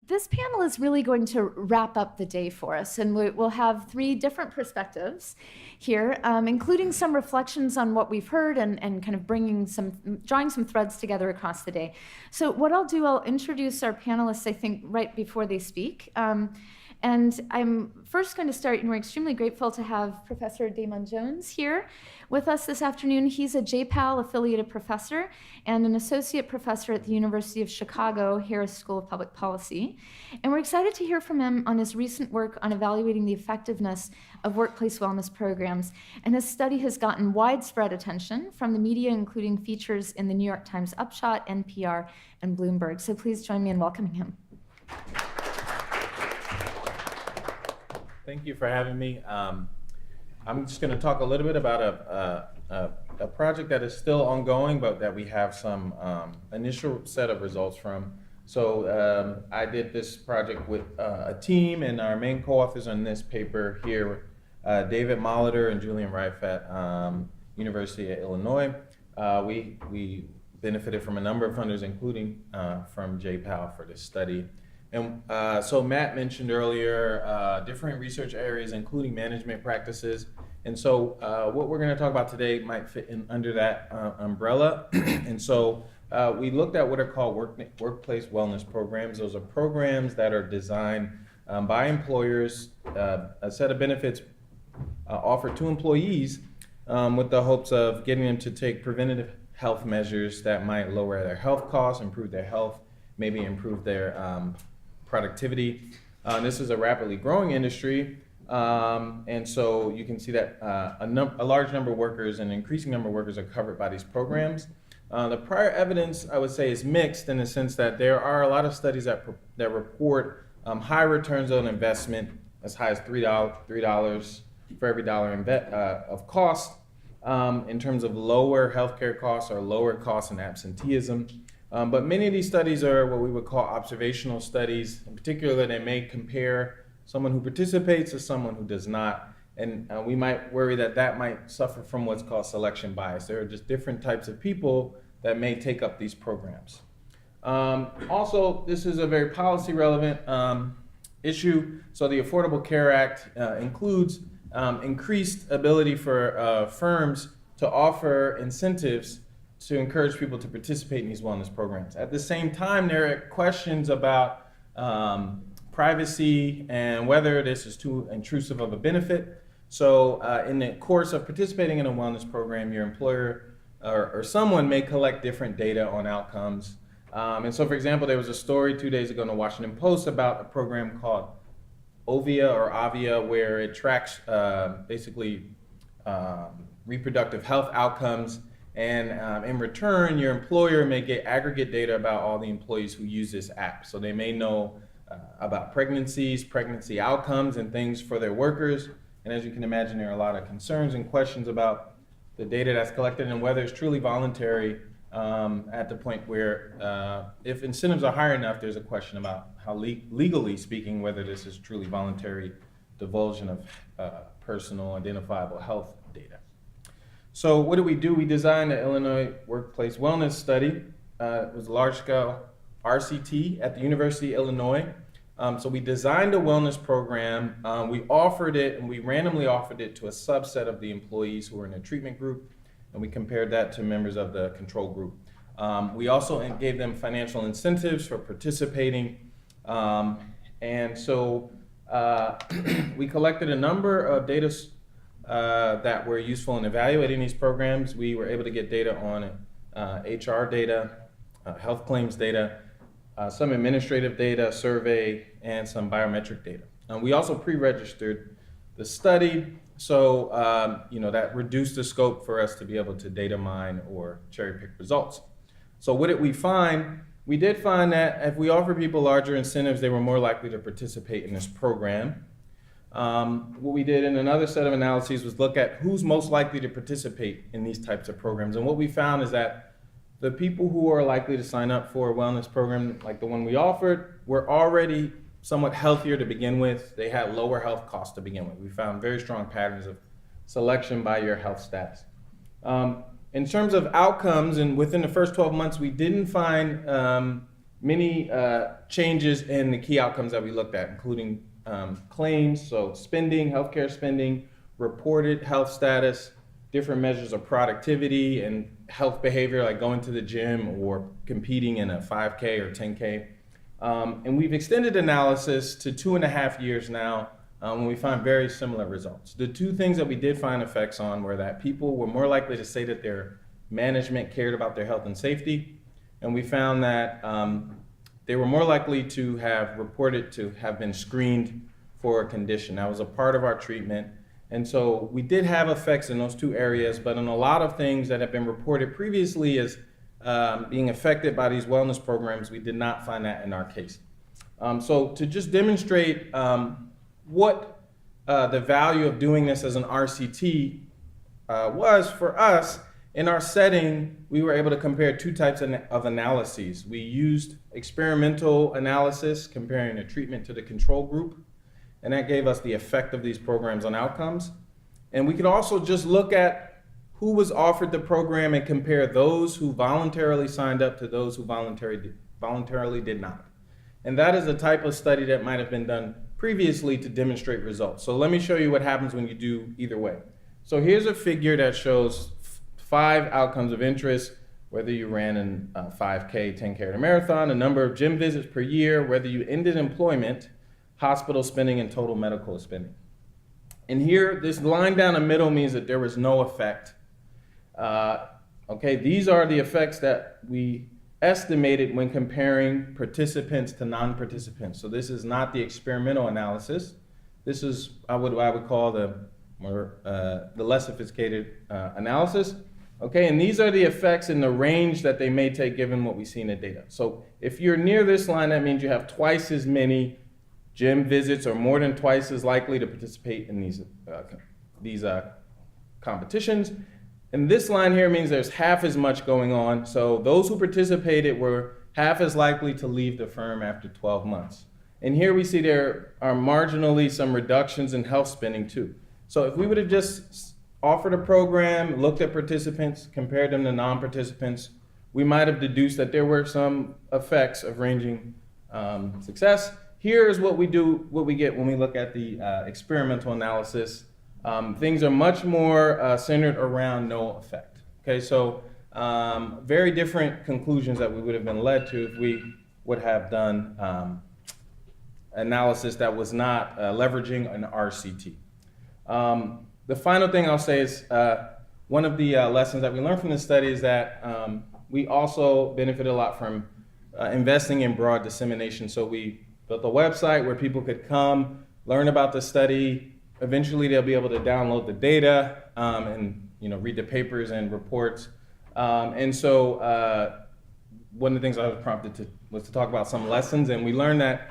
This panel is really going to wrap up the day for us, and we'll have three different perspectives here, including some reflections on what we've heard and kind of drawing some threads together across the day. So what I'll do, I'll introduce our panelists, I think, right before they speak. And I'm first going to start, and we're extremely grateful to have Professor Damon Jones here with us this afternoon. He's a JPAL affiliated professor and an associate professor at the University of Chicago Harris School of Public Policy. And we're excited to hear from him on his recent work on evaluating the effectiveness of workplace wellness programs. And his study has gotten widespread attention from the media, including features in the New York Times Upshot, NPR, and Bloomberg. So please join me in welcoming him. Thank you for having me. I'm just going to talk a little bit about a project that is still ongoing, but that we have some initial set of results from. So I did this project with a team, and our main co-authors on this paper here, David Molitor and Julian Reif at University of Illinois. We benefited from a number of funders, including from JPAL for this study. And so Matt mentioned earlier different research areas, including management practices. And so what we're going to talk about today might fit in under that umbrella. And so we looked at what are called workplace wellness programs. Those are programs that are designed by employers, a set of benefits offered to employees with the hopes of getting them to take preventative health measures that might lower their health costs, improve their health, maybe improve their productivity. This is a rapidly growing industry, and so you can see that a large number of workers, an increasing number of workers, are covered by these programs. The prior evidence, I would say, is mixed in the sense that there are a lot of studies that report high returns on investment, as high as $3 for every dollar of cost, in terms of lower healthcare costs or lower costs in absenteeism. But many of these studies are what we would call observational studies. In particular, they may compare someone who participates to someone who does not. And we might worry that that might suffer from what's called selection bias. There are just different types of people that may take up these programs. Also, this is a very policy relevant issue. So the Affordable Care Act includes increased ability for firms to offer incentives to encourage people to participate in these wellness programs. At the same time, there are questions about privacy and whether this is too intrusive of a benefit. So in the course of participating in a wellness program, your employer or someone may collect different data on outcomes. And so, for example, there was a story 2 days ago in the Washington Post about a program called Avia, where it tracks basically reproductive health outcomes. And in return, your employer may get aggregate data about all the employees who use this app. So they may know about pregnancies, pregnancy outcomes, and things for their workers. And as you can imagine, there are a lot of concerns and questions about the data that's collected and whether it's truly voluntary at the point where if incentives are high enough, there's a question about how legally speaking, whether this is truly voluntary divulsion of personal identifiable health data. So what did we do? We designed the Illinois Workplace Wellness Study. It was a large-scale RCT at the University of Illinois. So we designed a wellness program. We offered it, and we randomly offered it to a subset of the employees who were in the treatment group, and we compared that to members of the control group. We also gave them financial incentives for participating. And so we collected a number of data that were useful in evaluating these programs. We were able to get data on HR data, health claims data, some administrative data, survey, and some biometric data. We also pre-registered the study, so that reduced the scope for us to be able to data mine or cherry pick results. So what did we find? We did find that if we offer people larger incentives, they were more likely to participate in this program. What we did in another set of analyses was look at who's most likely to participate in these types of programs. And what we found is that the people who are likely to sign up for a wellness program like the one we offered were already somewhat healthier to begin with. They had lower health costs to begin with. We found very strong patterns of selection by your health status. In terms of outcomes, and within the first 12 months, we didn't find many changes in the key outcomes that we looked at, including claims, so spending, healthcare spending, reported health status, different measures of productivity and health behavior like going to the gym or competing in a 5K or 10K. And we've extended analysis to 2.5 years now when we find very similar results. The two things that we did find effects on were that people were more likely to say that their management cared about their health and safety, and we found that they were more likely to have reported to have been screened for a condition. That was a part of our treatment. And so we did have effects in those two areas, but in a lot of things that have been reported previously as being affected by these wellness programs, we did not find that in our case. So to just demonstrate what the value of doing this as an RCT was for us, in our setting, we were able to compare two types of analyses. We used experimental analysis comparing the treatment to the control group, and that gave us the effect of these programs on outcomes. And we could also just look at who was offered the program and compare those who voluntarily signed up to those who voluntarily did not. And that is a type of study that might have been done previously to demonstrate results. So let me show you what happens when you do either way. So here's a figure that shows 5 outcomes of interest, whether you ran in 5K, 10K, or a marathon, the number of gym visits per year, whether you ended employment, hospital spending, and total medical spending. And here, this line down the middle means that there was no effect. Okay, these are the effects that we estimated when comparing participants to non-participants. So this is not the experimental analysis. This is I would call the less sophisticated analysis. Okay, and these are the effects in the range that they may take given what we see in the data. So if you're near this line, that means you have twice as many gym visits or more than twice as likely to participate in these competitions. And this line here means there's half as much going on. So those who participated were half as likely to leave the firm after 12 months. And here we see there are marginally some reductions in health spending too. So if we would have just offered a program, looked at participants, compared them to non-participants, we might have deduced that there were some effects of ranging success. Here is what we get when we look at the experimental analysis. Things are much more centered around no effect. Okay, so very different conclusions that we would have been led to if we would have done analysis that was not leveraging an RCT. The final thing I'll say is one of the lessons that we learned from this study is that we also benefited a lot from investing in broad dissemination. So we built a website where people could come, learn about the study. Eventually they'll be able to download the data and read the papers and reports. And so one of the things I was prompted was to talk about some lessons, and we learned that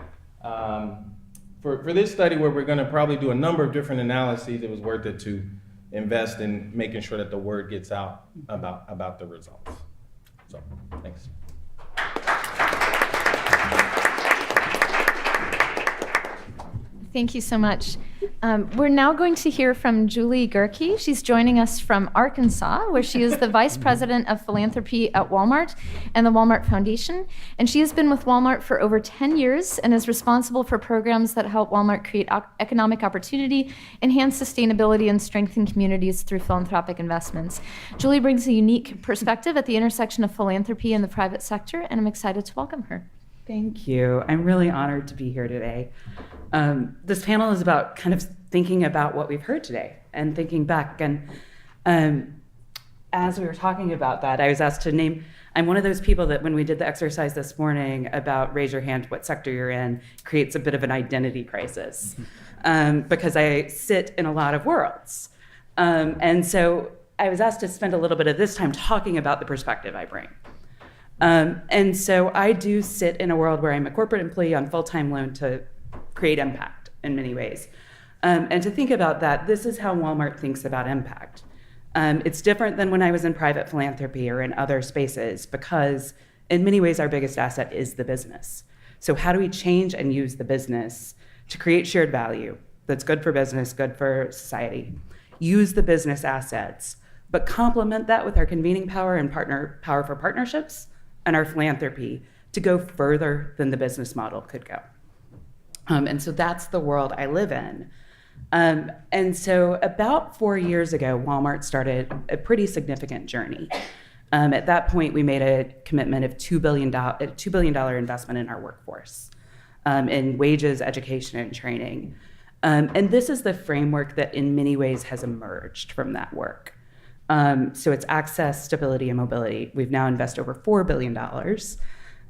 for this study where we're going to probably do a number of different analyses, it was worth it to invest in making sure that the word gets out about the results. So, thanks. Thank you so much. We're now going to hear from Julie Gehrki. She's joining us from Arkansas, where she is the Vice President of Philanthropy at Walmart and the Walmart Foundation. And she has been with Walmart for over 10 years and is responsible for programs that help Walmart create economic opportunity, enhance sustainability, and strengthen communities through philanthropic investments. Julie brings a unique perspective at the intersection of philanthropy and the private sector, and I'm excited to welcome her. Thank you. I'm really honored to be here today. This panel is about kind of thinking about what we've heard today and thinking back. And as we were talking about that, I was asked to name, I'm one of those people that when we did the exercise this morning about raise your hand, what sector you're in, creates a bit of an identity crisis because I sit in a lot of worlds. And so I was asked to spend a little bit of this time talking about the perspective I bring. And so I do sit in a world where I'm a corporate employee on full-time loan to create impact in many ways. And to think about that, this is how Walmart thinks about impact. It's different than when I was in private philanthropy or in other spaces because in many ways our biggest asset is the business. So how do we change and use the business to create shared value that's good for business, good for society? Use the business assets, but complement that with our convening power and power for partnerships and our philanthropy to go further than the business model could go. And so that's the world I live in. And so about 4 years ago, Walmart started a pretty significant journey. At that point, we made a commitment of $2 billion investment in our workforce, in wages, education, and training. And this is the framework that in many ways has emerged from that work. So it's access, stability, and mobility. We've now invested over $4 billion.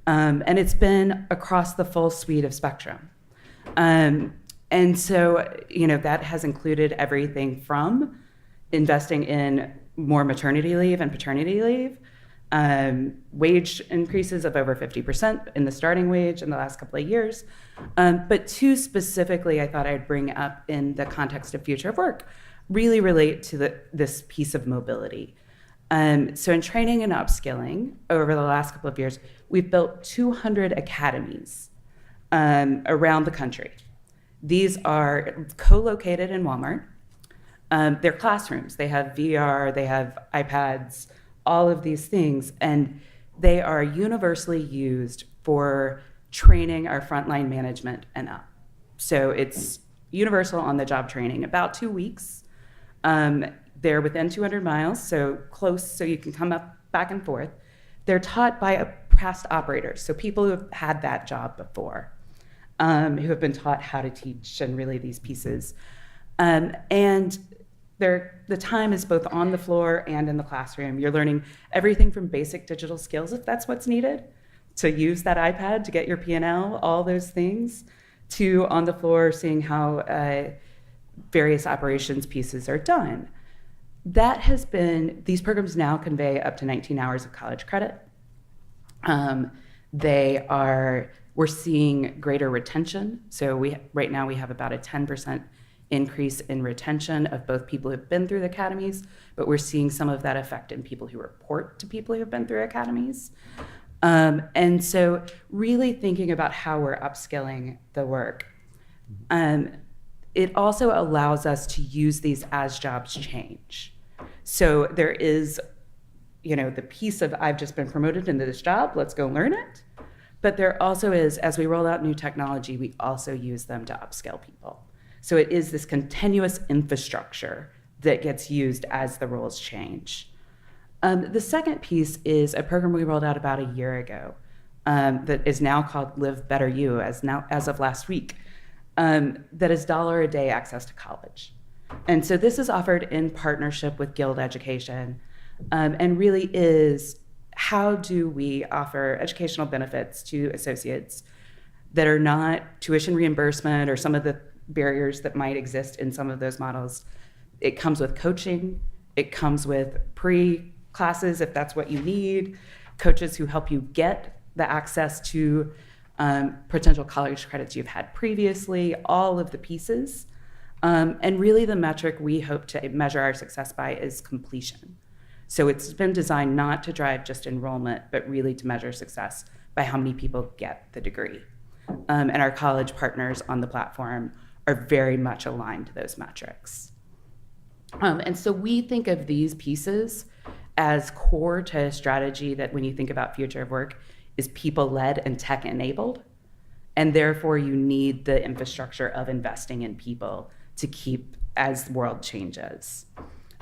And it's been across the full suite of spectrum. And so, that has included everything from investing in more maternity leave and paternity leave, wage increases of over 50% in the starting wage in the last couple of years. But two specifically, I thought I'd bring up in the context of future of work, really relate to this piece of mobility. So in training and upskilling over the last couple of years, we've built 200 academies around the country. These are co-located in Walmart. They're classrooms. They have VR, they have iPads, all of these things, and they are universally used for training our frontline management and up. So it's universal on-the-job training, about 2 weeks. They're within 200 miles, so close, so you can come up back and forth. They're taught by past operators, so people who have had that job before, who have been taught how to teach and really these pieces. And the time is both on the floor and in the classroom. You're learning everything from basic digital skills, if that's what's needed, to use that iPad to get your P&L, all those things, to on the floor seeing how various operations pieces are done. These programs now convey up to 19 hours of college credit. We're seeing greater retention. So right now we have about a 10% increase in retention of both people who've been through the academies, but we're seeing some of that effect in people who report to people who've been through academies. And so really thinking about how we're upskilling the work. It also allows us to use these as jobs change. So there is, the piece of I've just been promoted into this job, let's go learn it. But there also is, as we roll out new technology, we also use them to upskill people. So it is this continuous infrastructure that gets used as the roles change. The second piece is a program we rolled out about a year ago that is now called Live Better You, as of last week, that is $1 a day access to college. And so this is offered in partnership with Guild Education, and really is how do we offer educational benefits to associates that are not tuition reimbursement or some of the barriers that might exist in some of those models. It comes with coaching. It comes with pre-classes if that's what you need, coaches who help you get the access to potential college credits you've had previously, all of the pieces. And really the metric we hope to measure our success by is completion. So it's been designed not to drive just enrollment, but really to measure success by how many people get the degree. And our college partners on the platform are very much aligned to those metrics. And so we think of these pieces as core to a strategy that when you think about future of work is people-led and tech-enabled. And therefore you need the infrastructure of investing in people to keep as the world changes.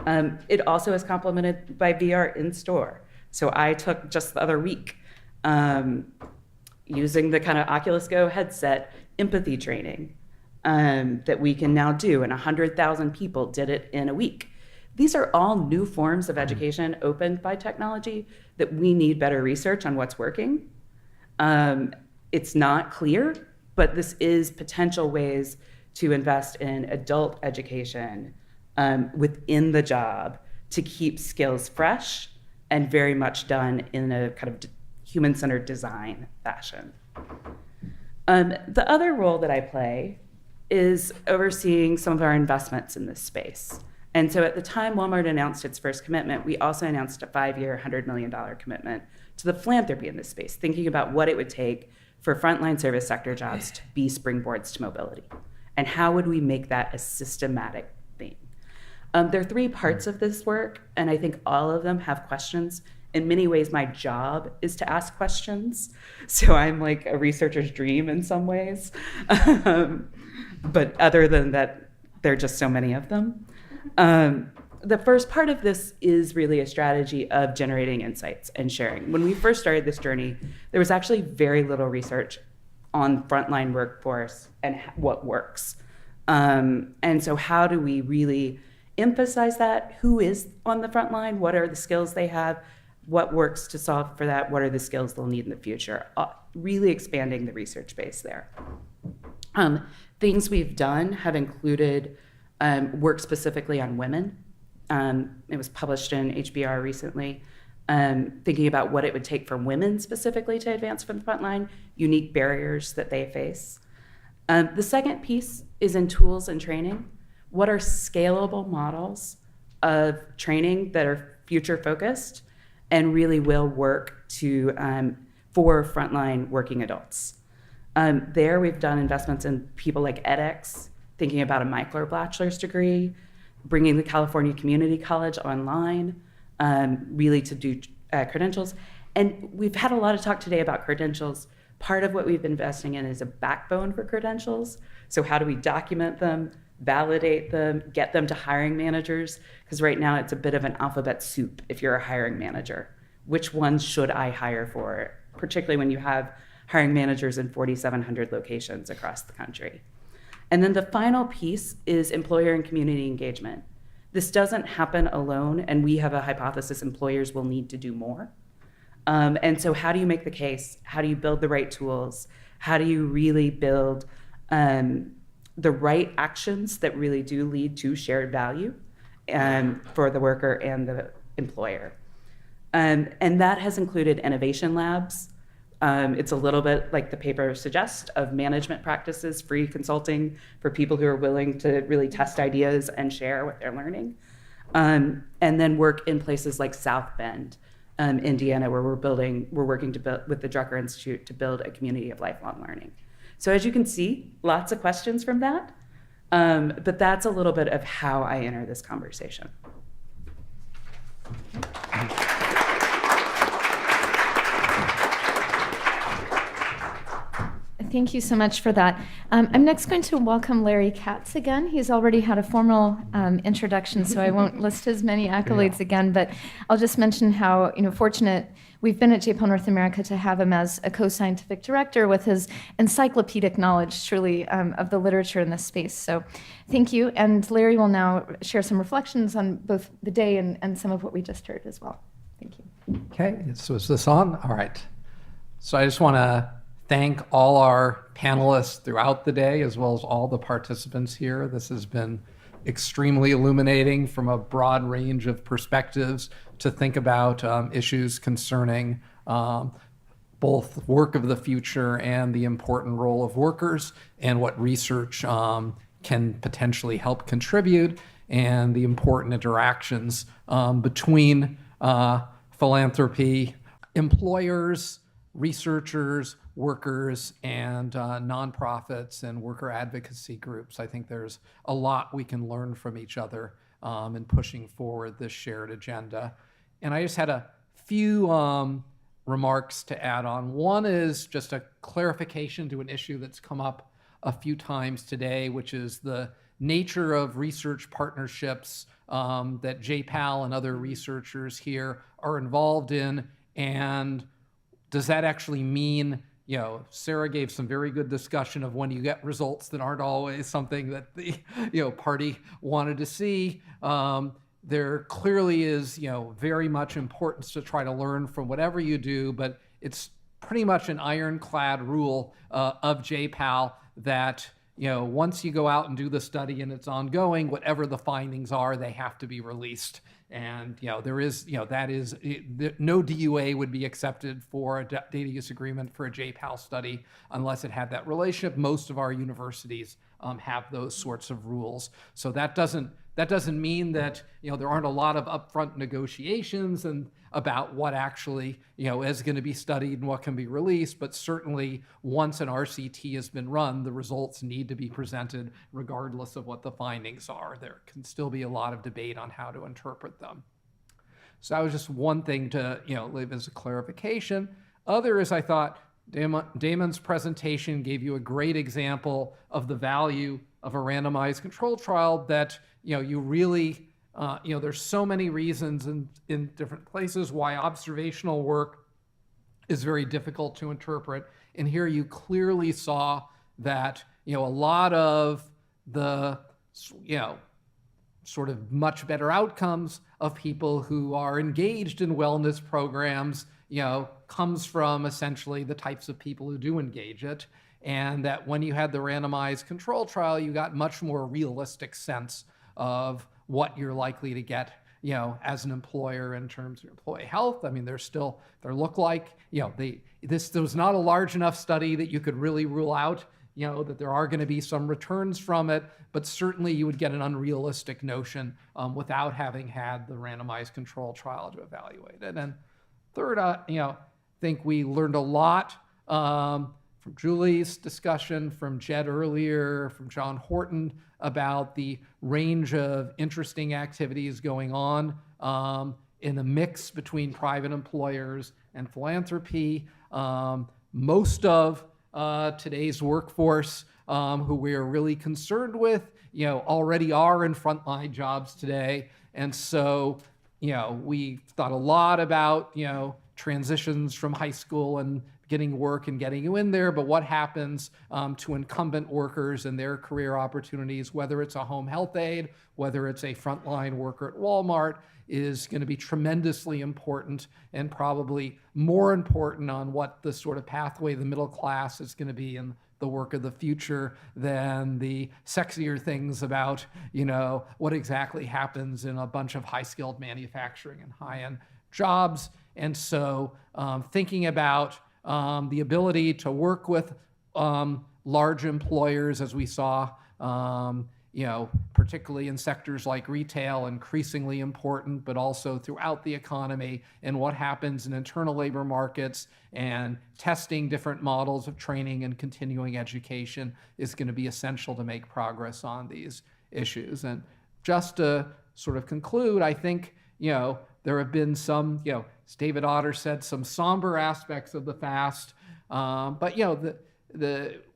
It also is complemented by VR in store. So I took just the other week, using the kind of Oculus Go headset, empathy training that we can now do, and 100,000 people did it in a week. These are all new forms of education opened by technology that we need better research on what's working. It's not clear, but this is potential ways to invest in adult education within the job to keep skills fresh and very much done in a kind of human-centered design fashion. The other role that I play is overseeing some of our investments in this space. And so at the time Walmart announced its first commitment, we also announced a 5-year, $100 million commitment to the philanthropy in this space, thinking about what it would take for frontline service sector jobs to be springboards to mobility. And how would we make that a systematic thing? There are 3 parts of this work, and I think all of them have questions in many ways, my job is to ask questions. So I'm like a researcher's dream in some ways. But other than that, there are just so many of them. The first part of this is really a strategy of generating insights and sharing. When we first started this journey, there was actually very little research on frontline workforce and what works. And so how do we really emphasize that? Who is on the front line? What are the skills they have? What works to solve for that? What are the skills they'll need in the future? Really expanding the research base there. Things we've done have included work specifically on women. It was published in HBR recently, thinking about what it would take for women specifically to advance from the front line, unique barriers that they face. The second piece is in tools and training. What are scalable models of training that are future focused and really will work to for frontline working adults? There we've done investments in people like edX, thinking about a micro-bachelor's degree, bringing the California Community College online, really to do credentials. And we've had a lot of talk today about credentials. Part of what we've been investing in is a backbone for credentials. So how do we document them, validate them, get them to hiring managers? Because right now it's a bit of an alphabet soup if you're a hiring manager. Which ones should I hire for, particularly when you have hiring managers in 4,700 locations across the country? And then the final piece is employer and community engagement. This doesn't happen alone, and we have a hypothesis employers will need to do more. And so how do you make the case? How do you build the right tools? How do you really build the right actions that really do lead to shared value for the worker and the employer? And that has included innovation labs. It's a little bit like the paper suggests of management practices, free consulting for people who are willing to really test ideas and share what they're learning. And then work in places like South Bend, Indiana, where we're working to build with the Drucker Institute to build a community of lifelong learning. So as you can see, lots of questions from that, but that's a little bit of how I enter this conversation. Thank you so much for that. I'm next going to welcome Larry Katz again. He's already had a formal introduction, so I won't list his many accolades again, but I'll just mention how fortunate we've been at JPL North America to have him as a co-scientific director with his encyclopedic knowledge, truly, of the literature in this space. So thank you. And Larry will now share some reflections on both the day and some of what we just heard as well. Thank you. Okay, so is this on? All right. So I just want to thank all our panelists throughout the day, as well as all the participants here. This has been extremely illuminating from a broad range of perspectives to think about issues concerning both work of the future and the important role of workers and what research can potentially help contribute, and the important interactions between philanthropy, employers, researchers, workers, and nonprofits and worker advocacy groups. I think there's a lot we can learn from each other in pushing forward this shared agenda. And I just had a few remarks to add on. One is just a clarification to an issue that's come up a few times today, which is the nature of research partnerships that JPAL and other researchers here are involved in. And does that actually mean, Sarah gave some very good discussion of when you get results that aren't always something that the party wanted to see. There clearly is very much importance to try to learn from whatever you do, but it's pretty much an ironclad rule of JPAL that once you go out and do the study and it's ongoing, whatever the findings are, they have to be released. And there is, that is, no DUA would be accepted for a data use agreement for a JPAL study unless it had that relationship. Most of our universities have those sorts of rules. So that doesn't mean that there aren't a lot of upfront negotiations and about what actually is going to be studied and what can be released. But certainly, once an RCT has been run, the results need to be presented regardless of what the findings are. There can still be a lot of debate on how to interpret them. So that was just one thing to, leave as a clarification. Other is I thought Damon's presentation gave you a great example of the value of a randomized control trial that, you really, there's so many reasons in different places why observational work is very difficult to interpret. And here you clearly saw that, a lot of the, sort of much better outcomes of people who are engaged in wellness programs, comes from essentially the types of people who do engage it. And that when you had the randomized control trial, you got much more realistic sense of what you're likely to get, as an employer in terms of employee health. I mean, there look like, this was not a large enough study that you could really rule out, that there are going to be some returns from it, but certainly you would get an unrealistic notion without having had the randomized control trial to evaluate it. And third, I think we learned a lot from Julie's discussion, from Jed earlier, from John Horton about the range of interesting activities going on in the mix between private employers and philanthropy. Most of today's workforce who we are really concerned with, already are in frontline jobs today. And so, we thought a lot about, transitions from high school and getting work and getting you in there, but what happens to incumbent workers and their career opportunities, whether it's a home health aide, whether it's a frontline worker at Walmart, is going to be tremendously important, and probably more important on what the sort of pathway the middle class is going to be in the work of the future than the sexier things about, what exactly happens in a bunch of high-skilled manufacturing and high-end jobs. And so thinking about the ability to work with large employers, as we saw, particularly in sectors like retail, increasingly important, but also throughout the economy, and what happens in internal labor markets, and testing different models of training and continuing education is going to be essential to make progress on these issues. And just to sort of conclude, I think, there have been some, as David Otter said, some somber aspects of the fast. But,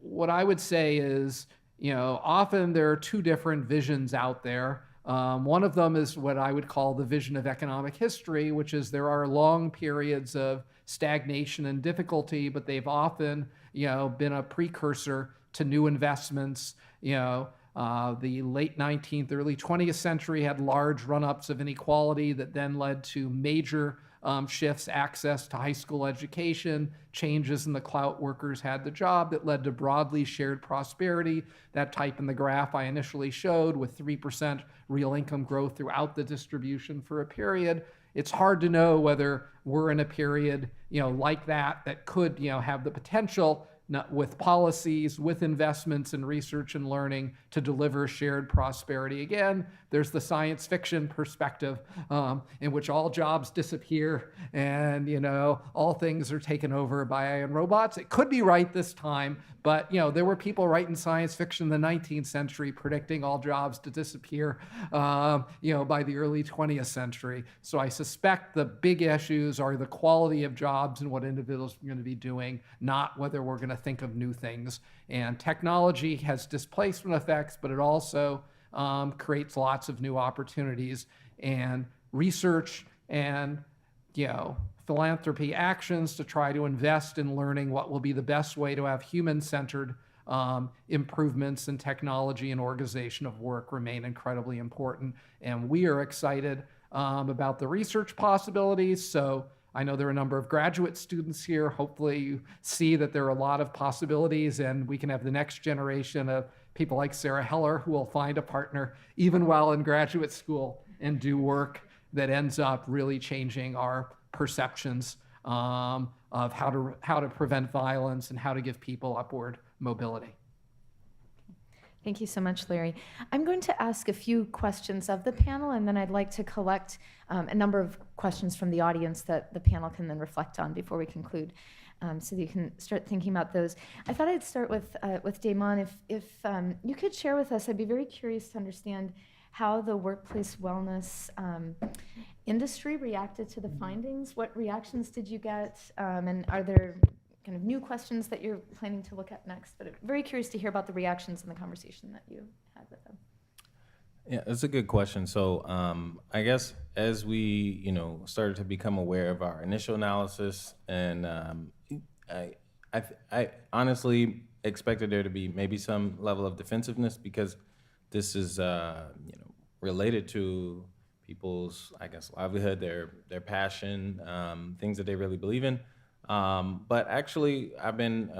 what I would say is, often there are two different visions out there. One of them is what I would call the vision of economic history, which is there are long periods of stagnation and difficulty, but they've often, been a precursor to new investments. The late 19th, early 20th century had large run-ups of inequality that then led to major shifts, access to high school education, changes in the clout workers had the job that led to broadly shared prosperity, that type in the graph I initially showed with 3% real income growth throughout the distribution for a period. It's hard to know whether we're in a period, like that could, have the potential with policies, with investments in research and learning to deliver shared prosperity. Again, there's the science fiction perspective in which all jobs disappear and, all things are taken over by AI and robots. It could be right this time, but, there were people writing science fiction in the 19th century predicting all jobs to disappear, by the early 20th century. So I suspect the big issues are the quality of jobs and what individuals are going to be doing, not whether we're going to think of new things. And technology has displacement effects, but it also creates lots of new opportunities, and research and philanthropy actions to try to invest in learning what will be the best way to have human-centered improvements in technology and organization of work remain incredibly important. And we are excited about the research possibilities. So I know there are a number of graduate students here. Hopefully you see that there are a lot of possibilities, and we can have the next generation of people like Sarah Heller who will find a partner even while in graduate school and do work that ends up really changing our perceptions of how to prevent violence and how to give people upward mobility. Thank you so much, Larry. I'm going to ask a few questions of the panel, and then I'd like to collect a number of questions from the audience that the panel can then reflect on before we conclude, so that you can start thinking about those. I thought I'd start with Damon. If you could share with us, I'd be very curious to understand how the workplace wellness industry reacted to the findings. What reactions did you get? And are there kind of new questions that you're planning to look at next? But I'm very curious to hear about the reactions and the conversation that you had with them. Yeah, that's a good question. So I guess as we, started to become aware of our initial analysis, and I honestly expected there to be maybe some level of defensiveness, because this is, related to people's, I guess, livelihood, their passion, things that they really believe in. But actually, I've been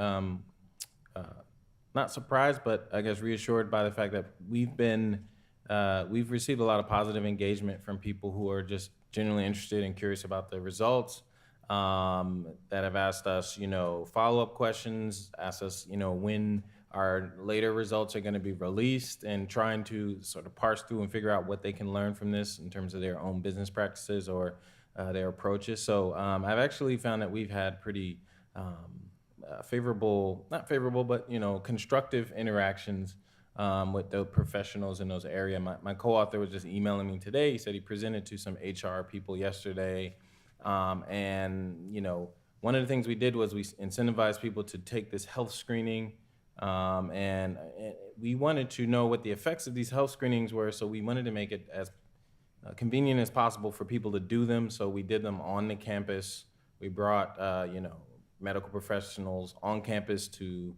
not surprised, but I guess reassured by the fact that we've received a lot of positive engagement from people who are just genuinely interested and curious about the results, that have asked us, follow-up questions, asked us, when our later results are going to be released, and trying to sort of parse through and figure out what they can learn from this in terms of their own business practices or their approaches. So I've actually found that we've had pretty not favorable, but constructive interactions with the professionals in those areas. My co-author was just emailing me today. He said he presented to some HR people yesterday. And, one of the things we did was we incentivized people to take this health screening. And we wanted to know what the effects of these health screenings were. So we wanted to make it as convenient as possible for people to do them. So we did them on the campus. We brought, medical professionals on campus to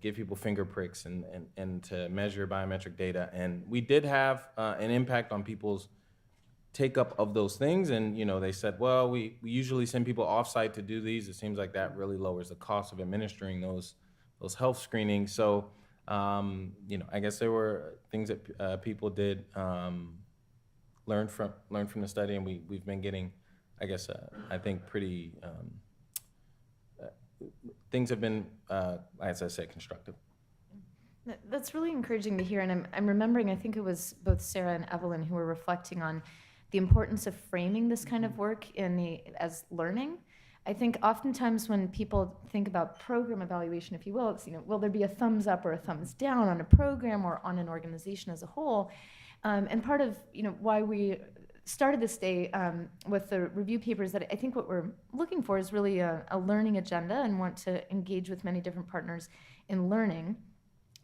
give people finger pricks and to measure biometric data. And we did have an impact on people's take up of those things. And, they said, well, we usually send people offsite to do these. It seems like that really lowers the cost of administering those health screenings. So, I guess there were things that people did learn from the study, and we've been getting, I guess, I think pretty, things have been, as I said, constructive. That's really encouraging to hear. And I'm remembering, I think it was both Sarah and Evelyn who were reflecting on the importance of framing this kind of work as learning. I think oftentimes when people think about program evaluation, if you will, it's, will there be a thumbs up or a thumbs down on a program or on an organization as a whole? And part of, why we started this day with the review papers, that I think what we're looking for is really a learning agenda, and want to engage with many different partners in learning,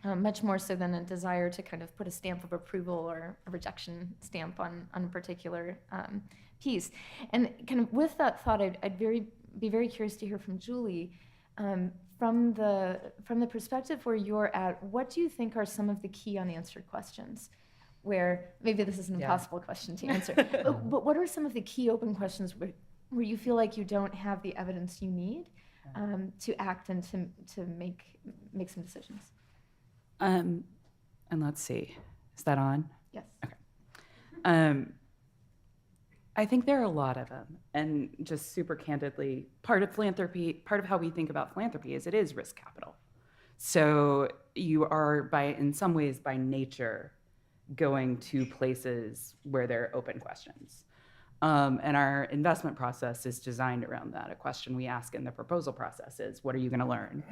much more so than a desire to kind of put a stamp of approval or a rejection stamp on a particular piece. And kind of with that thought, I'd be very curious to hear from Julie, from the perspective where you're at, what do you think are some of the key unanswered questions? Where maybe this is an impossible question to answer, but what are some of the key open questions where you feel like you don't have the evidence you need to act and to make some decisions? And let's see, is that on? Yes. Okay. I think there are a lot of them, and just super candidly, part of how we think about philanthropy is it is risk capital. So you are in some ways by nature going to places where there are open questions. And our investment process is designed around that. A question we ask in the proposal process is, what are you going to learn?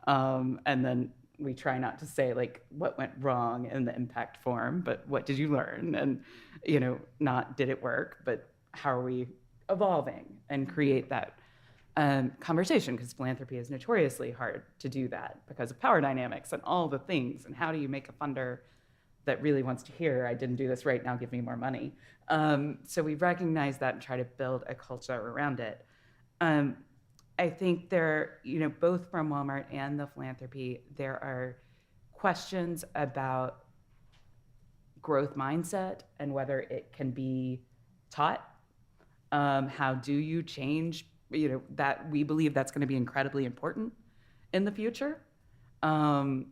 And then we try not to say what went wrong in the impact form, but what did you learn? And, not did it work, but how are we evolving and create that conversation? Because philanthropy is notoriously hard to do that because of power dynamics and all the things. And how do you make a funder that really wants to hear, I didn't do this right, now give me more money. So we recognize that and try to build a culture around it. I think both from Walmart and the philanthropy, there are questions about growth mindset and whether it can be taught. How do you change, that we believe that's going to be incredibly important in the future. And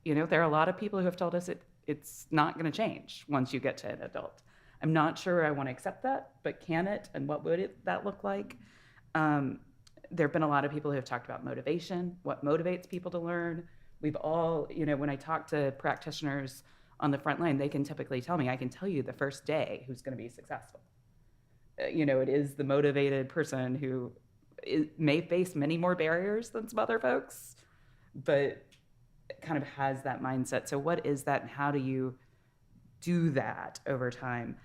there are a lot of people who have told us it's not going to change once you get to an adult. I'm not sure I want to accept that, but can it? And what would that look like? There have been a lot of people who have talked about motivation, what motivates people to learn. We've all, when I talk to practitioners on the front line, they can typically tell me, I can tell you the first day who's going to be successful. It is the motivated person who may face many more barriers than some other folks, but kind of has that mindset. So what is that, and how do you do that over time?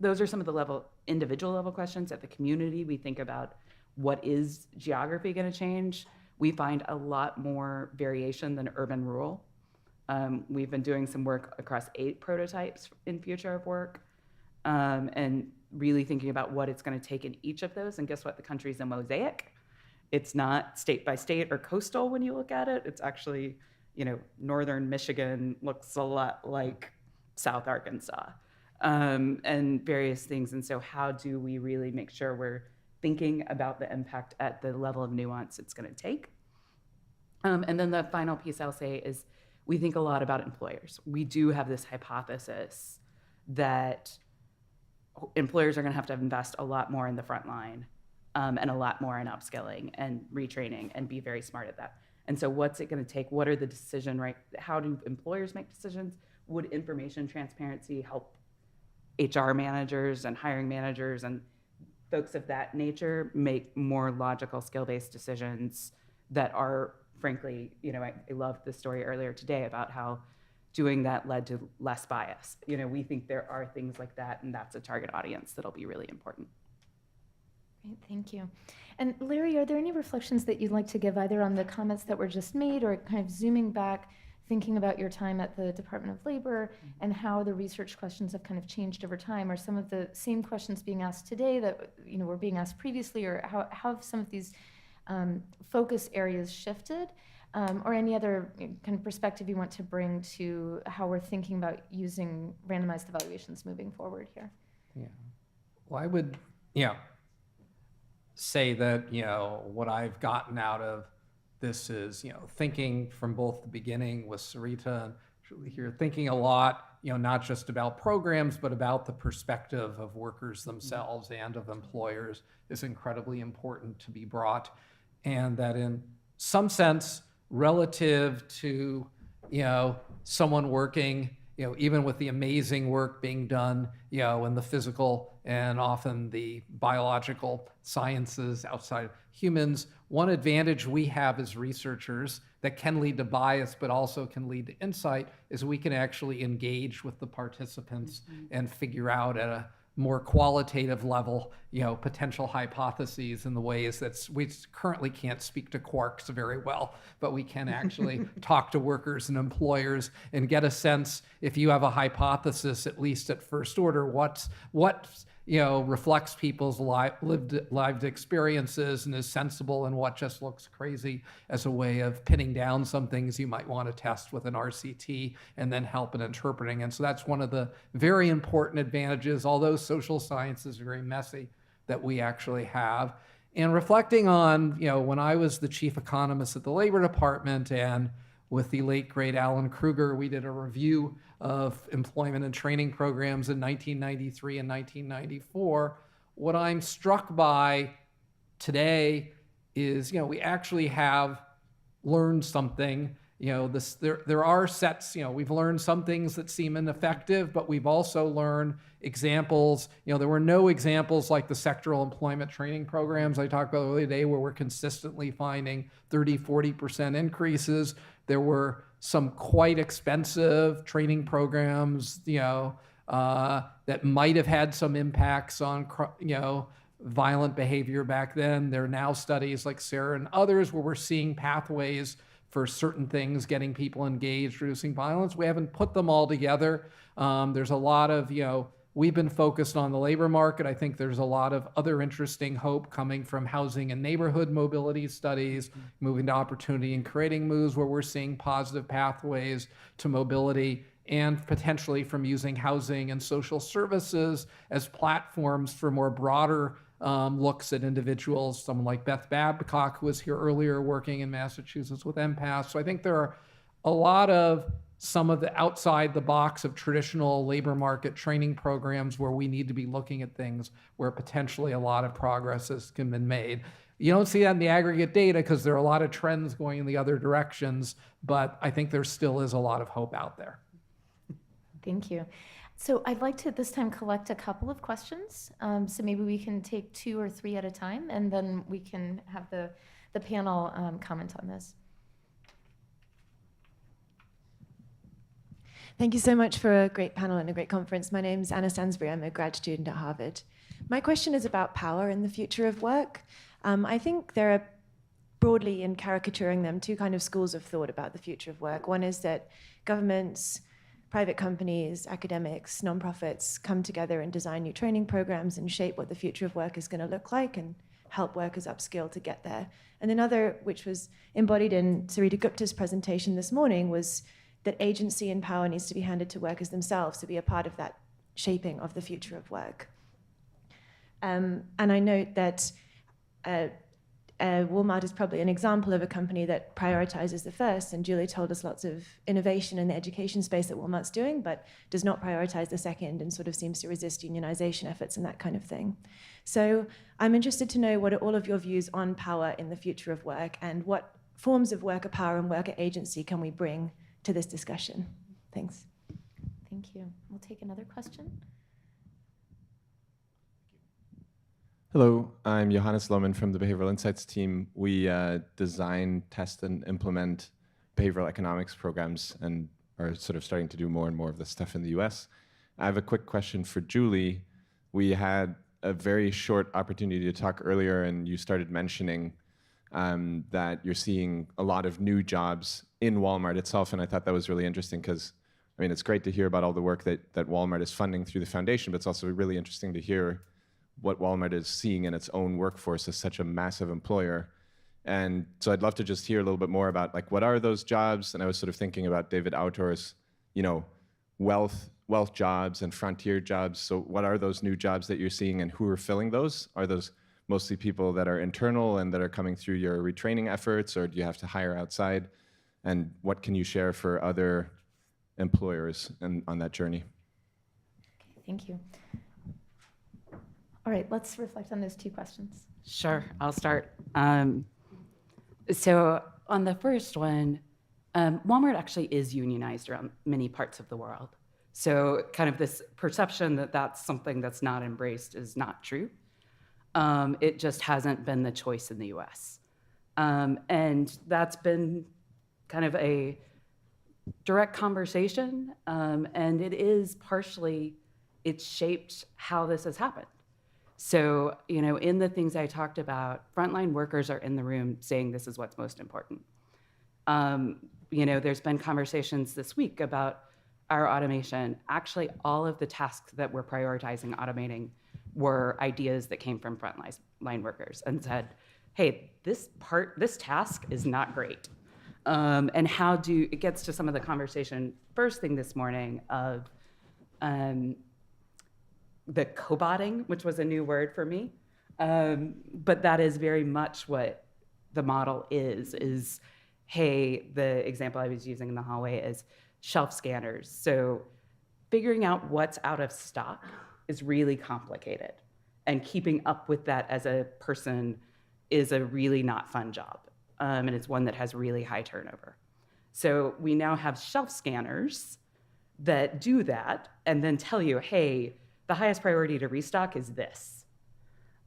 Those are some of the individual level questions. At the community, we think about what is geography going to change. We find a lot more variation than urban rural. We've been doing some work across 8 prototypes in future of work, and really thinking about what it's going to take in each of those. And guess what? The country's a mosaic. It's not state by state or coastal when you look at it. It's actually, northern Michigan looks a lot like South Arkansas, and various things. And so how do we really make sure we're thinking about the impact at the level of nuance it's going to take? And then the final piece I'll say is we think a lot about employers. We do have this hypothesis that employers are going to have invest a lot more in the front line, and a lot more in upskilling and retraining, and be very smart at that. And so what's it going to take? What are the how do employers make decisions? Would information transparency help HR managers and hiring managers and folks of that nature make more logical skill-based decisions that are, frankly, I loved the story earlier today about how doing that led to less bias. We think there are things like that, and that's a target audience that'll be really important. Great, thank you. And Larry, are there any reflections that you'd like to give either on the comments that were just made, or kind of zooming back, thinking about your time at the Department of Labor and how the research questions have kind of changed over time? Are some of the same questions being asked today that were being asked previously, or how have some of these focus areas shifted? Or any other kind of perspective you want to bring to how we're thinking about using randomized evaluations moving forward here? Yeah. Well, I would, say that, what I've gotten out of this is, thinking from both the beginning with Sarita and Julie here, thinking a lot, not just about programs, but about the perspective of workers themselves and of employers is incredibly important to be brought. And that in some sense, relative to, someone working, even with the amazing work being done, in the physical and often the biological sciences outside of humans, one advantage we have as researchers that can lead to bias, but also can lead to insight, is we can actually engage with the participants and figure out at a more qualitative level, potential hypotheses in the ways that we currently can't speak to quarks very well, but we can actually talk to workers and employers and get a sense, if you have a hypothesis, at least at first order, what reflects people's lived experiences and is sensible, and what just looks crazy, as a way of pinning down some things you might want to test with an RCT and then help in interpreting. And so that's one of the very important advantages, although social science is very messy, that we actually have. And reflecting on, when I was the chief economist at the Labor Department, and with the late great Alan Kruger, we did a review of employment and training programs in 1993 and 1994. What I'm struck by today is, we actually have learned something. There are sets, we've learned some things that seem ineffective, but we've also learned examples. There were no examples like the sectoral employment training programs I talked about earlier today, where we're consistently finding 30-40% increases. There were some quite expensive training programs, that might have had some impacts on, violent behavior back then. There are now studies like Sarah and others where we're seeing pathways for certain things, getting people engaged, reducing violence. We haven't put them all together. There's a lot of, we've been focused on the labor market. I think there's a lot of other interesting hope coming from housing and neighborhood mobility studies, moving to opportunity and creating moves, where we're seeing positive pathways to mobility, and potentially from using housing and social services as platforms for more broader looks at individuals. Someone like Beth Babcock, who was here earlier, working in Massachusetts with empaths. So I think there are a lot of some of the outside the box of traditional labor market training programs where we need to be looking at things where potentially a lot of progress has been made. You don't see that in the aggregate data because there are a lot of trends going in the other directions, but I think there still is a lot of hope out there. Thank you. So I'd like to at this time collect a couple of questions. So maybe we can take 2 or 3 at a time, and then we can have the panel comment on this. Thank you so much for a great panel and a great conference. My name's Anna Stansbury. I'm a grad student at Harvard. My question is about power in the future of work. I think there are, broadly in caricaturing them, two kind of schools of thought about the future of work. One is that governments, private companies, academics, nonprofits come together and design new training programs and shape what the future of work is going to look like and help workers upskill to get there. And another, which was embodied in Sarita Gupta's presentation this morning, was that agency and power needs to be handed to workers themselves to be a part of that shaping of the future of work. And I note that Walmart is probably an example of a company that prioritizes the first, and Julie told us lots of innovation in the education space that Walmart's doing, but does not prioritize the second and sort of seems to resist unionization efforts and that kind of thing. So I'm interested to know what are all of your views on power in the future of work, and what forms of worker power and worker agency can we bring to this discussion? Thanks. Thank you. We'll take another question. Hello, I'm Johannes Lohmann from the Behavioral Insights team. We design, test, and implement behavioral economics programs and are sort of starting to do more and more of this stuff in the US. I have a quick question for Julie. We had a very short opportunity to talk earlier, and you started mentioning that you're seeing a lot of new jobs in Walmart itself, and I thought that was really interesting because, I mean, it's great to hear about all the work that Walmart is funding through the foundation, but it's also really interesting to hear what Walmart is seeing in its own workforce as such a massive employer. And so I'd love to just hear a little bit more about, like, what are those jobs? And I was sort of thinking about David Autor's, wealth jobs and frontier jobs. So what are those new jobs that you're seeing, and who are filling those? Are those mostly people that are internal and that are coming through your retraining efforts, or do you have to hire outside? And what can you share for other employers on that journey? Okay, thank you. All right, let's reflect on those two questions. Sure, I'll start. So on the first one, Walmart actually is unionized around many parts of the world. So kind of this perception that that's something that's not embraced is not true. It just hasn't been the choice in the US. And that's been kind of a direct conversation, and it is partially, it's shaped how this has happened. So, in the things I talked about, frontline workers are in the room saying this is what's most important. There's been conversations this week about our automation. Actually, all of the tasks that we're prioritizing automating were ideas that came from frontline workers and said, hey, this task is not great. And it gets to some of the conversation first thing this morning of the cobotting, which was a new word for me. But that is very much what the model is, hey, the example I was using in the hallway is shelf scanners. So figuring out what's out of stock is really complicated. And keeping up with that as a person is a really not fun job. And it's one that has really high turnover. So we now have shelf scanners that do that and then tell you, hey, the highest priority to restock is this.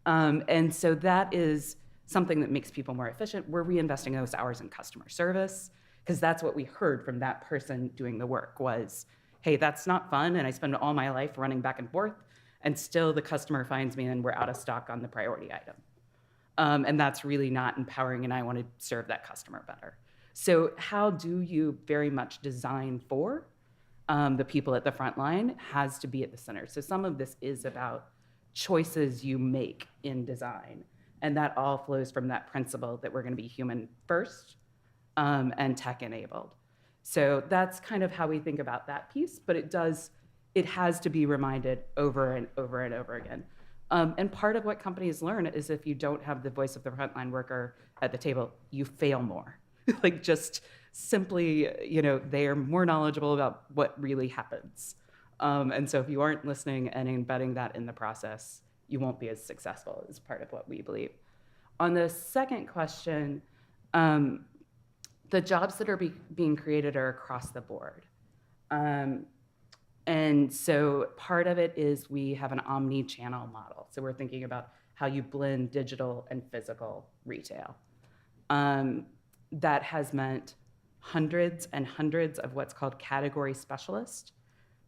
And so that is something that makes people more efficient. We're reinvesting those hours in customer service because that's what we heard from that person doing the work was, hey, that's not fun, and I spend all my life running back and forth, and still the customer finds me and we're out of stock on the priority item. And that's really not empowering, and I want to serve that customer better. So how do you very much design for the people at the front line has to be at the center. So some of this is about choices you make in design. And that all flows from that principle that we're going to be human first and tech enabled. So that's kind of how we think about that piece, but it has to be reminded over and over and over again. And part of what companies learn is if you don't have the voice of the frontline worker at the table, you fail more. Like just simply, they are more knowledgeable about what really happens. And so if you aren't listening and embedding that in the process, you won't be as successful is part of what we believe. On the second question, the jobs that are being created are across the board. And so part of it is we have an omni-channel model. So we're thinking about how you blend digital and physical retail. That has meant hundreds and hundreds of what's called category specialists,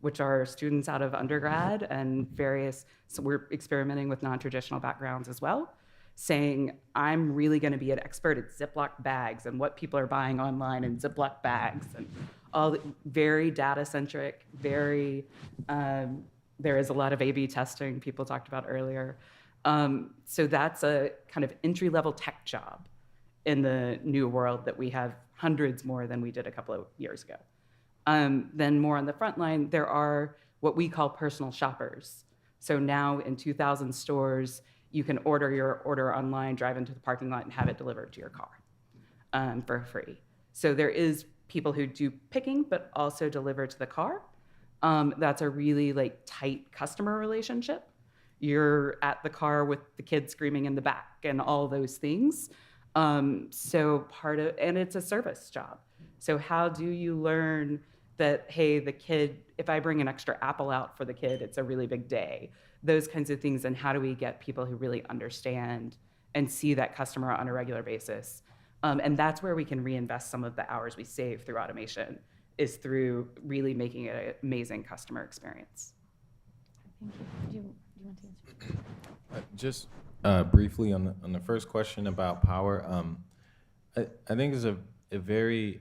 which are students out of undergrad and various, so we're experimenting with non-traditional backgrounds as well, saying, I'm really going to be an expert at Ziploc bags and what people are buying online in Ziploc bags, and all very data-centric, very, there is a lot of A/B testing people talked about earlier. So that's a kind of entry-level tech job in the new world that we have hundreds more than we did a couple of years ago. Then more on the front line, there are what we call personal shoppers. So now in 2,000 stores, you can order your order online, drive into the parking lot, and have it delivered to your car for free. So there is people who do picking, but also deliver to the car. That's a really tight customer relationship. You're at the car with the kid screaming in the back and all those things. So and it's a service job. So how do you learn that, hey, the kid, if I bring an extra apple out for the kid, it's a really big day. Those kinds of things, and how do we get people who really understand and see that customer on a regular basis? And that's where we can reinvest some of the hours we save through automation, is through really making it an amazing customer experience. Thank you. Do you want to answer? Just briefly on the first question about power, I think it's a very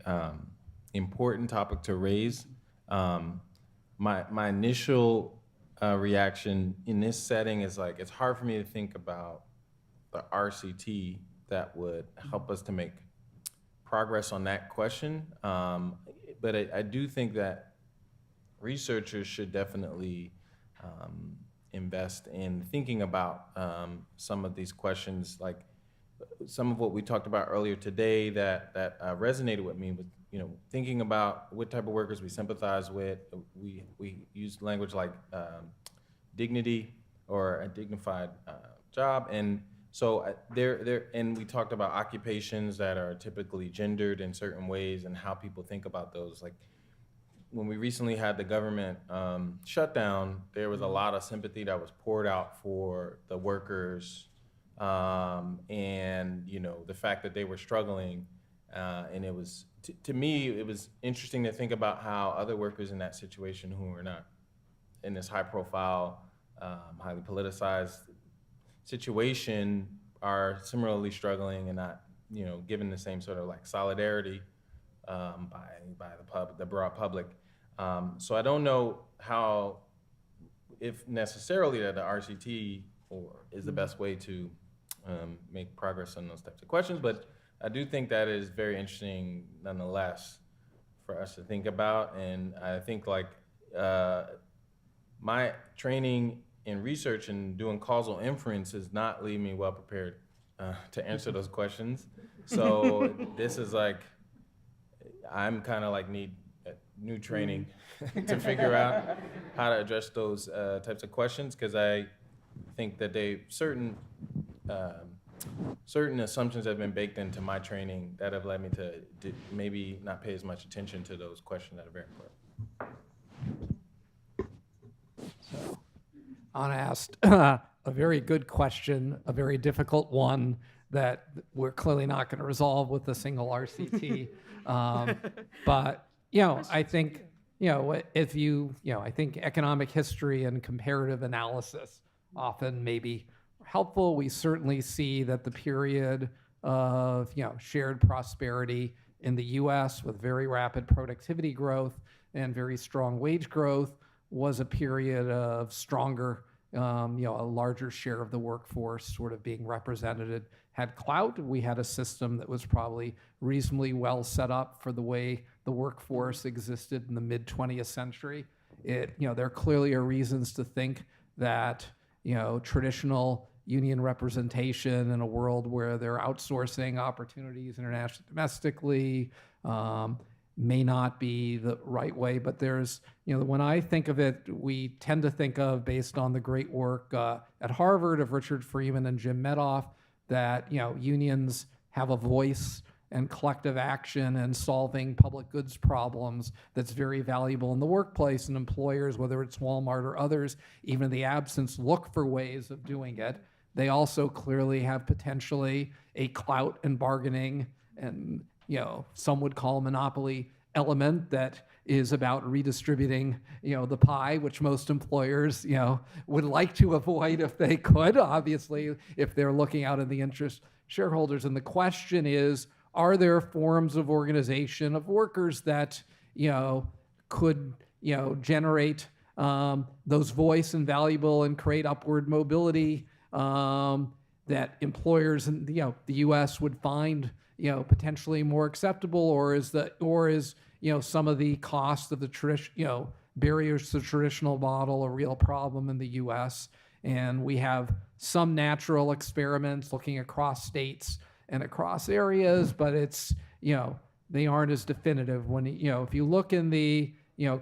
important topic to raise. My initial reaction in this setting is it's hard for me to think about the RCT that would help us to make progress on that question. But I do think that researchers should definitely invest in thinking about some of these questions, like some of what we talked about earlier today that resonated with me, with thinking about what type of workers we sympathize with. We use language like dignity or a dignified job, and so and we talked about occupations that are typically gendered in certain ways and how people think about those. Like when we recently had the government shutdown, there was a lot of sympathy that was poured out for the workers, and the fact that they were struggling, and it was to me it was interesting to think about how other workers in that situation who were not in this high-profile, highly politicized situation are similarly struggling and not given the same sort of solidarity by the broad public. So I don't know how, if necessarily, that the RCT is the best way to make progress on those types of questions, but I do think that is very interesting nonetheless for us to think about. And I think my training in research and doing causal inference is not leaving me well prepared to answer those questions. So this is I'm kind of need new training to figure out how to address those types of questions, because I think that certain assumptions have been baked into my training that have led me to maybe not pay as much attention to those questions that are very important. So, Anna asked a very good question, a very difficult one that we're clearly not going to resolve with a single RCT. But I think I think economic history and comparative analysis often may be helpful. We certainly see that the period of shared prosperity in the U.S. with very rapid productivity growth and very strong wage growth was a period of stronger, a larger share of the workforce sort of being represented, had clout. We had a system that was probably reasonably well set up for the way the workforce existed in the mid-20th century. There clearly are reasons to think that, traditional union representation in a world where they're outsourcing opportunities internationally, domestically, may not be the right way. But there's, when I think of it, we tend to think of, based on the great work at Harvard of Richard Freeman and Jim Medoff, that, unions have a voice and collective action and solving public goods problems that's very valuable in the workplace, and employers, whether it's Walmart or others, even in the absence, look for ways of doing it. They also clearly have potentially a clout and bargaining and some would call monopoly element that is about redistributing, the pie, which most employers, would like to avoid if they could, obviously, if they're looking out in the interest of shareholders. And the question is, are there forms of organization of workers that, could, generate those voice and valuable and create upward mobility that employers in the U.S. would find potentially more acceptable, or is some of the cost of the barriers to the traditional model a real problem in the U.S.? And we have some natural experiments looking across states and across areas, but it's they aren't as definitive. When if you look in the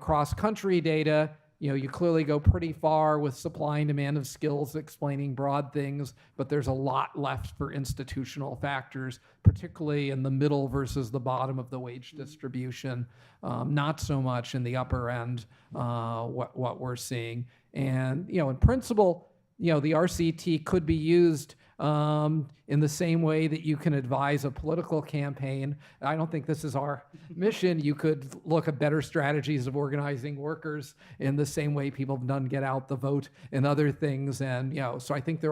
cross-country data, you clearly go pretty far with supply and demand of skills explaining broad things, but there's a lot left for institutional factors, particularly in the middle versus the bottom of the wage distribution. Not so much in the upper end, what we're seeing. And, in principle, the RCT could be used in the same way that you can advise a political campaign. I don't think this is our mission. You could look at better strategies of organizing workers in the same way people have done get out the vote and other things. And, so I think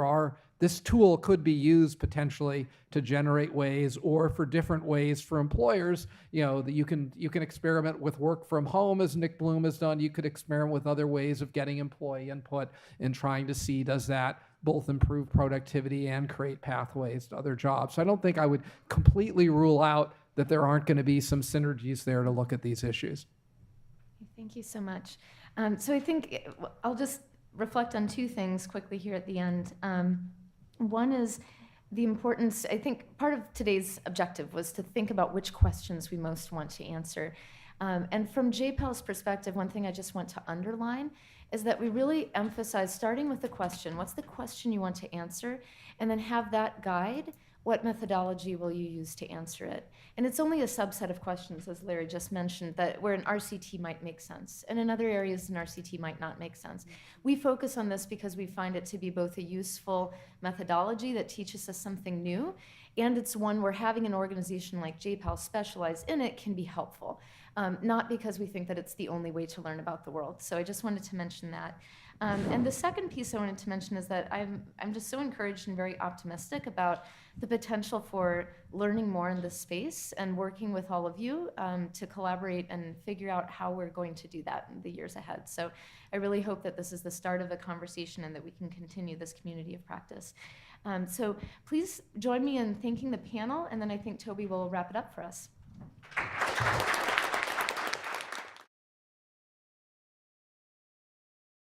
this tool could be used potentially to generate ways, or for different ways for employers, that you can experiment with work from home, as Nick Bloom has done. You could experiment with other ways of getting employee input and trying to see, does that both improve productivity and create pathways to other jobs. So I don't think I would completely rule out that there aren't going to be some synergies there to look at these issues. Thank you so much. So I think I'll just reflect on two things quickly here at the end. One is the importance, I think part of today's objective was to think about which questions we most want to answer. And from JPAL's perspective, one thing I just want to underline is that we really emphasize starting with the question. What's the question you want to answer? And then have that guide. What methodology will you use to answer it? And it's only a subset of questions, as Larry just mentioned, that where an RCT might make sense. And in other areas, an RCT might not make sense. We focus on this because we find it to be both a useful methodology that teaches us something new, and it's one where having an organization like JPAL specialize in it can be helpful. Not because we think that it's the only way to learn about the world. So I just wanted to mention that. And the second piece I wanted to mention is that I'm just so encouraged and very optimistic about the potential for learning more in this space and working with all of you to collaborate and figure out how we're going to do that in the years ahead. So I really hope that this is the start of a conversation and that we can continue this community of practice. So please join me in thanking the panel, and then I think Toby will wrap it up for us.